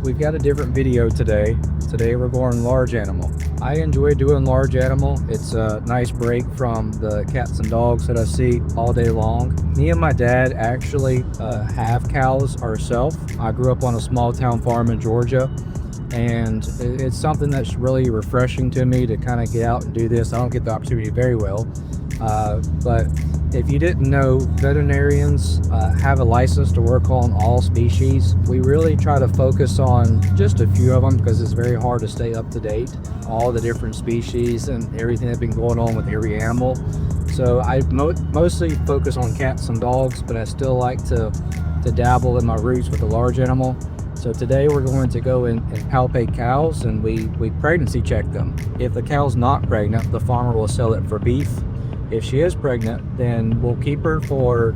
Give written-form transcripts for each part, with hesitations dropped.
we've got a different video today. Today we're going large animal. I enjoy doing large animal. It's a nice break from the cats and dogs that I see all day long. Me and my dad actually have cows ourselves. I grew up on a small town farm in Georgia, and it's something that's really refreshing to me to kind of get out and do this. I don't get the opportunity very well, but if you didn't know, veterinarians have a license to work on all species. We really try to focus on just a few of them because it's very hard to stay up to date, all the different species and everything that's been going on with every animal. So I mostly focus on cats and dogs, but I still like to dabble in my roots with the large animal. So today we're going to go and palpate cows, and we pregnancy check them. If the cow's not pregnant, the farmer will sell it for beef. If she is pregnant, then we'll keep her for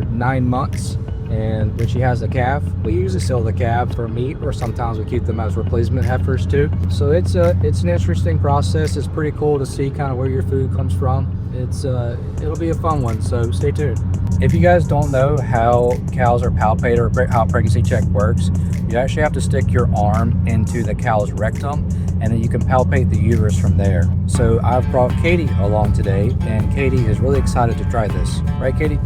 9 months, and when she has a calf, we usually sell the calf for meat, or sometimes we keep them as replacement heifers too. So it's an interesting process. It's pretty cool to see kind of where your food comes from. It'll be a fun one, so stay tuned. If you guys don't know how cows are palpated or how a pregnancy check works, you actually have to stick your arm into the cow's rectum, and then you can palpate the uterus from there. So I've brought Katie along today, and Katie is really excited to try this. Right, Katie?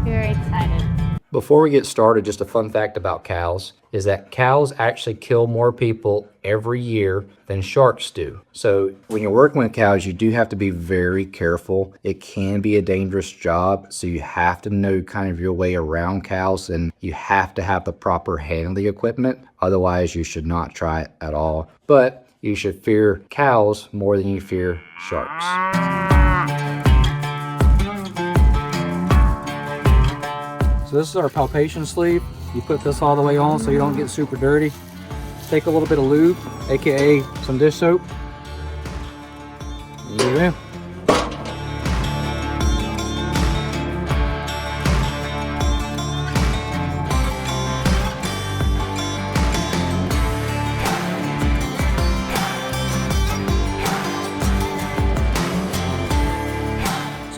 Very excited. Before we get started, just a fun fact about cows is that cows actually kill more people every year than sharks do. So when you're working with cows, you do have to be very careful. It can be a dangerous job, so you have to know kind of your way around cows, and you have to have the proper handling equipment. Otherwise, you should not try it at all. But you should fear cows more than you fear sharks. So this is our palpation sleeve. You put this all the way on so you don't get super dirty. Take a little bit of lube, aka some dish soap. Get it in.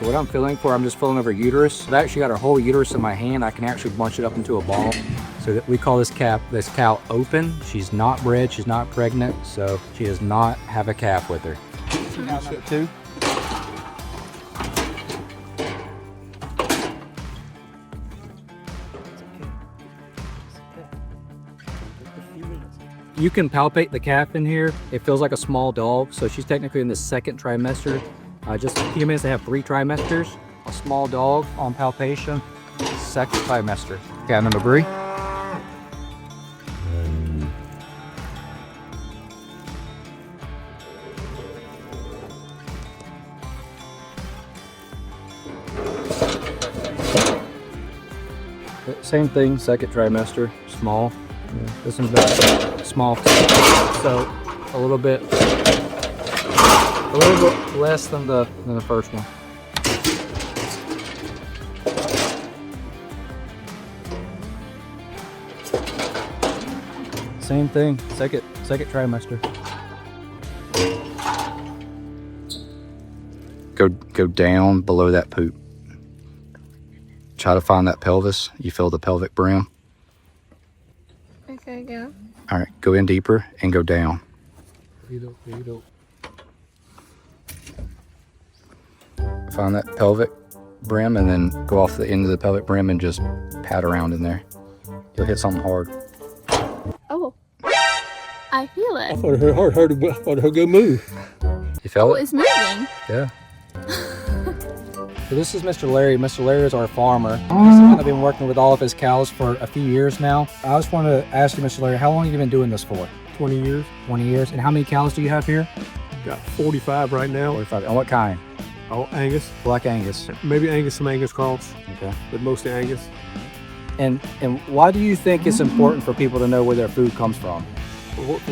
What I'm feeling for, I'm just feeling over uterus. I've actually got her whole uterus in my hand. I can actually bunch it up into a ball. So that we call this cow open. She's not bred, she's not pregnant, so she does not have a calf with her. Cow number 2. You can palpate the calf in here. It feels like a small dog, so she's technically in the second trimester. Just humans that have 3 trimesters. A small dog on palpation, second trimester. Cow number 3. Same thing, second trimester, small. This one's got small, so a little bit less than the first one. Same thing, second trimester. Go down below that poop. Try to find that pelvis. You feel the pelvic brim. Okay, go. All right, go in deeper and go down. Find that pelvic brim and then go off the end of the pelvic brim and just pat around in there. You'll hit something hard. Oh, I feel it. I thought her heart hurt. I thought her go move. You felt Oh, it? it's moving. Yeah. So this is Mr. Larry. Mr. Larry is our farmer. I've been working with all of his cows for a few years now. I just want to ask you, Mr. Larry, how long have you been doing this for? 20 years. 20 years. And how many cows do you have here? Got 45 right now. 45. And what kind? Oh, Angus. Black Angus. Maybe Angus, some Angus cross, Okay. but mostly Angus. And why do you think it's important for people to know where their food comes from?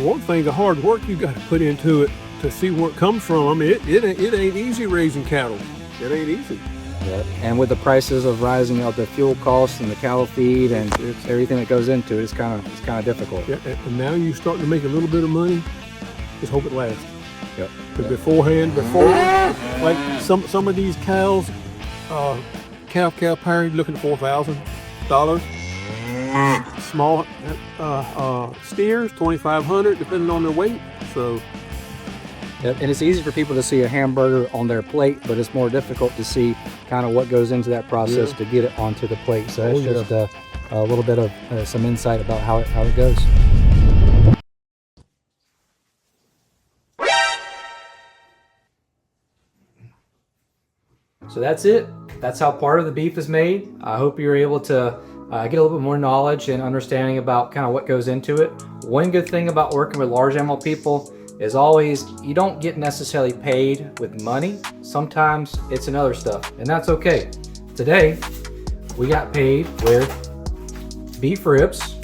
One thing, the hard work you got to put into it to see where it comes from. I mean, it ain't easy raising cattle. It ain't easy. Yeah. And with the prices of rising of the fuel costs and the cattle feed and everything that goes into it, it's kind of difficult. Yeah, and now you're starting to make a little bit of money. Just hope it lasts. Yep. Because before like some of these cows, cow pairing looking at $4,000. Small steers, 2,500, depending on their weight. So Yep, and it's easy for people to see a hamburger on their plate, but it's more difficult to see kind of what goes into that process to get it onto the plate. So that's just a little bit of some insight about how it goes. So that's it. That's how part of the beef is made. I hope you're able to get a little bit more knowledge and understanding about kind of what goes into it. One good thing about working with large animal people is always you don't get necessarily paid with money. Sometimes it's in other stuff, and that's okay. Today, we got paid with beef ribs,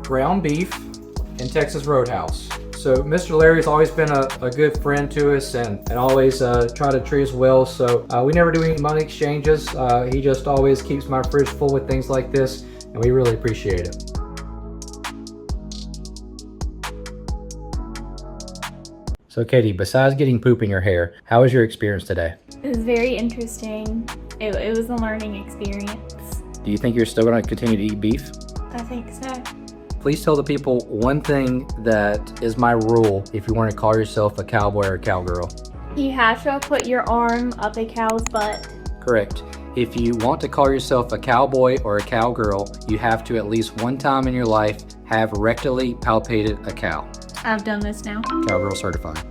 ground beef, and Texas Roadhouse. So Mr. Larry's always been a good friend to us and always try to treat us well. So we never do any money exchanges. He just always keeps my fridge full with things like this, and we really appreciate it. So Katie, besides getting poop in your hair, how was your experience today? It was very interesting. It was a learning experience. Do you think you're still going to continue to eat beef? I think so. Please tell the people one thing that is my rule if you want to call yourself a cowboy or a cowgirl. You have to put your arm up a cow's butt. Correct. If you want to call yourself a cowboy or a cowgirl, you have to at least one time in your life have rectally palpated a cow. I've done this now. Cowgirl certified.